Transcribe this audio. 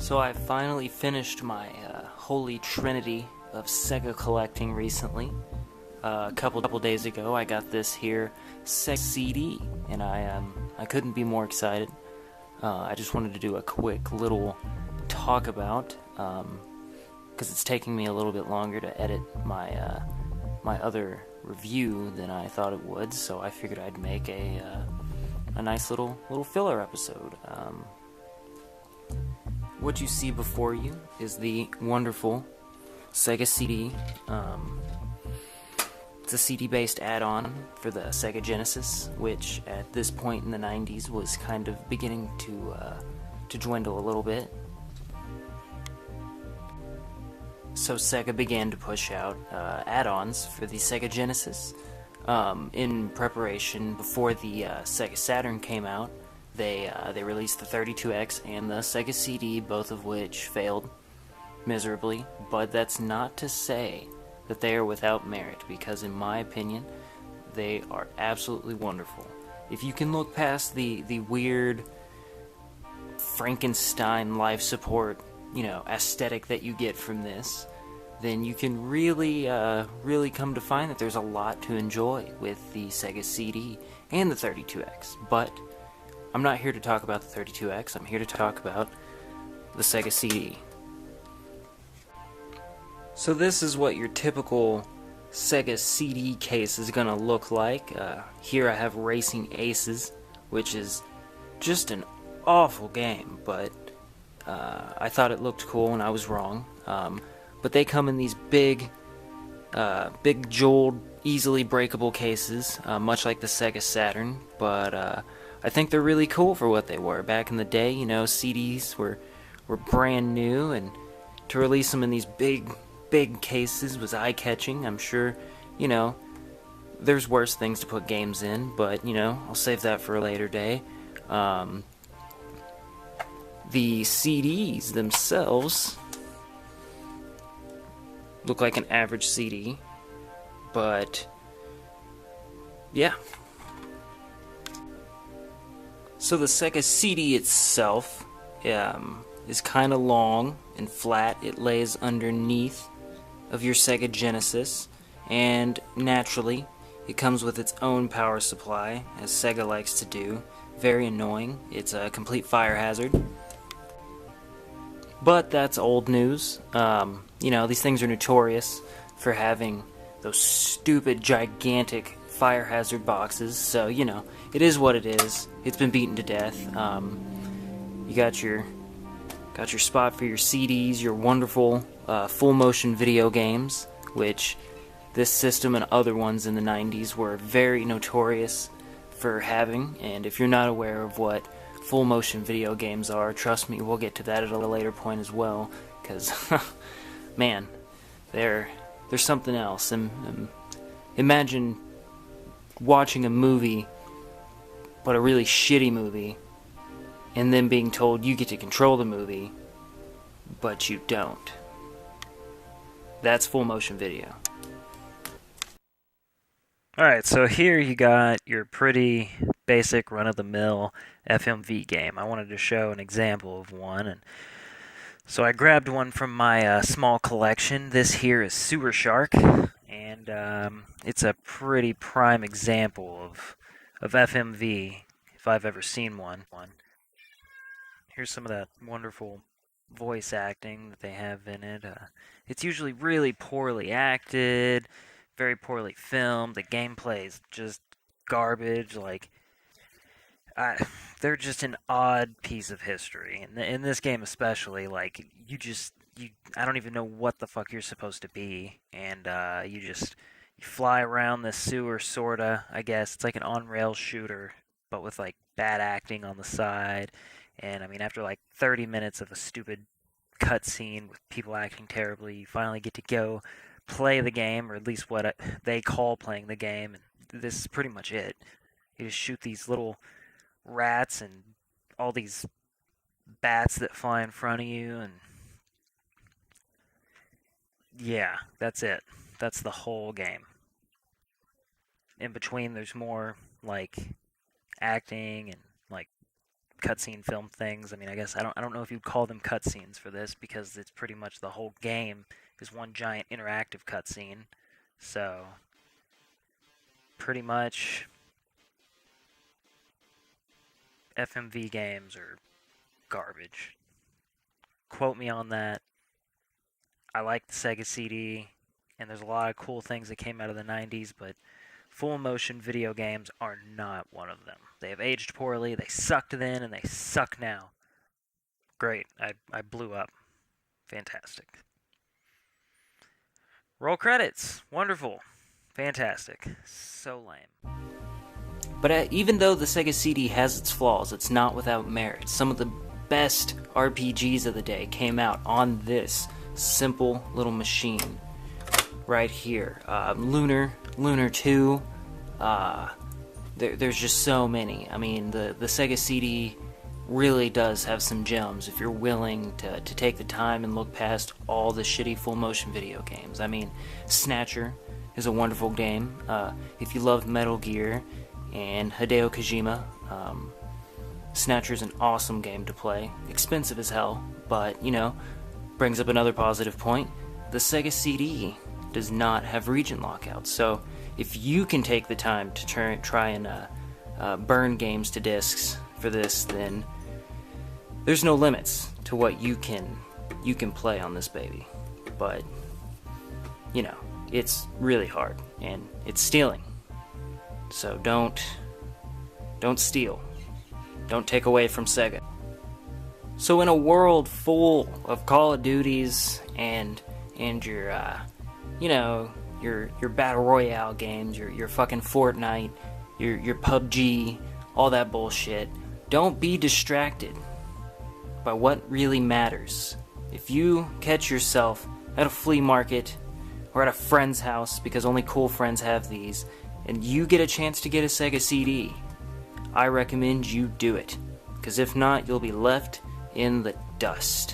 So I finally finished my holy trinity of Sega collecting recently. A couple days ago, I got this here Sega CD, and I couldn't be more excited. I just wanted to do a quick little talk about, because it's taking me a little bit longer to edit my other review than I thought it would. So I figured I'd make a nice little filler episode. What you see before you is the wonderful Sega CD. It's a CD-based add-on for the Sega Genesis, which at this point in the 90s was kind of beginning to dwindle a little bit. So Sega began to push out add-ons for the Sega Genesis. In preparation, before the Sega Saturn came out, they released the 32X and the Sega CD, both of which failed miserably. But that's not to say that they are without merit, because in my opinion, they are absolutely wonderful. If you can look past the weird Frankenstein life support, aesthetic that you get from this, then you can really come to find that there's a lot to enjoy with the Sega CD and the 32X. But I'm not here to talk about the 32X, I'm here to talk about the Sega CD. So this is what your typical Sega CD case is going to look like. Here I have Racing Aces, which is just an awful game, but I thought it looked cool and I was wrong. But they come in these big jeweled, easily breakable cases, much like the Sega Saturn, but I think they're really cool for what they were. Back in the day, CDs were brand new, and to release them in these big cases was eye-catching. I'm sure, there's worse things to put games in, but, I'll save that for a later day. The CDs themselves look like an average CD, but, yeah. So the Sega CD itself is kind of long and flat. It lays underneath of your Sega Genesis, and naturally it comes with its own power supply, as Sega likes to do. Very annoying. It's a complete fire hazard. But that's old news. These things are notorious for having those stupid, gigantic fire hazard boxes, so, it is what it is. It's been beaten to death. You got your spot for your CDs, your wonderful full-motion video games, which this system and other ones in the 90s were very notorious for having. And if you're not aware of what full-motion video games are, trust me, we'll get to that at a later point as well, because, man, they're something else. And imagine watching a movie, but a really shitty movie, and then being told you get to control the movie, but you don't. That's full motion video. Alright, so here you got your pretty basic run-of-the-mill FMV game. I wanted to show an example of one, and so I grabbed one from my small collection. This here is Sewer Shark, and it's a pretty prime example of FMV, if I've ever seen one. Here's some of that wonderful voice acting that they have in it. It's usually really poorly acted, very poorly filmed. The gameplay is just garbage. They're just an odd piece of history. And in this game especially, I don't even know what the fuck you're supposed to be. And you fly around this sewer, sorta, I guess. It's like an on-rail shooter, but with bad acting on the side. And after 30 minutes of a stupid cutscene with people acting terribly, you finally get to go play the game, or at least what they call playing the game. And this is pretty much it. You just shoot these little rats and all these bats that fly in front of you, and yeah, that's it. That's the whole game. In between, there's more acting and cutscene film things. I mean, I guess I don't know if you'd call them cutscenes for this because it's pretty much the whole game is one giant interactive cutscene. So pretty much FMV games are garbage. Quote me on that. I like the Sega CD, and there's a lot of cool things that came out of the 90s, but full motion video games are not one of them. They have aged poorly, they sucked then, and they suck now. Great, I blew up. Fantastic. Roll credits. Wonderful. Fantastic. So lame. But even though the Sega CD has its flaws, it's not without merit. Some of the best RPGs of the day came out on this simple little machine right here. Lunar 2. There's just so many. I mean, the Sega CD really does have some gems if you're willing to take the time and look past all the shitty full motion video games. I mean, Snatcher is a wonderful game. If you love Metal Gear and Hideo Kojima, Snatcher's an awesome game to play. Expensive as hell, but, you know, brings up another positive point. The Sega CD does not have region lockouts, so if you can take the time to try and burn games to discs for this, then there's no limits to what you can play on this baby. But, you know, it's really hard, and it's stealing. So don't steal. Don't take away from Sega. So in a world full of Call of Duties and your your battle royale games, your fucking Fortnite, your PUBG, all that bullshit, don't be distracted by what really matters. If you catch yourself at a flea market or at a friend's house, because only cool friends have these, and you get a chance to get a Sega CD, I recommend you do it, because if not, you'll be left in the dust.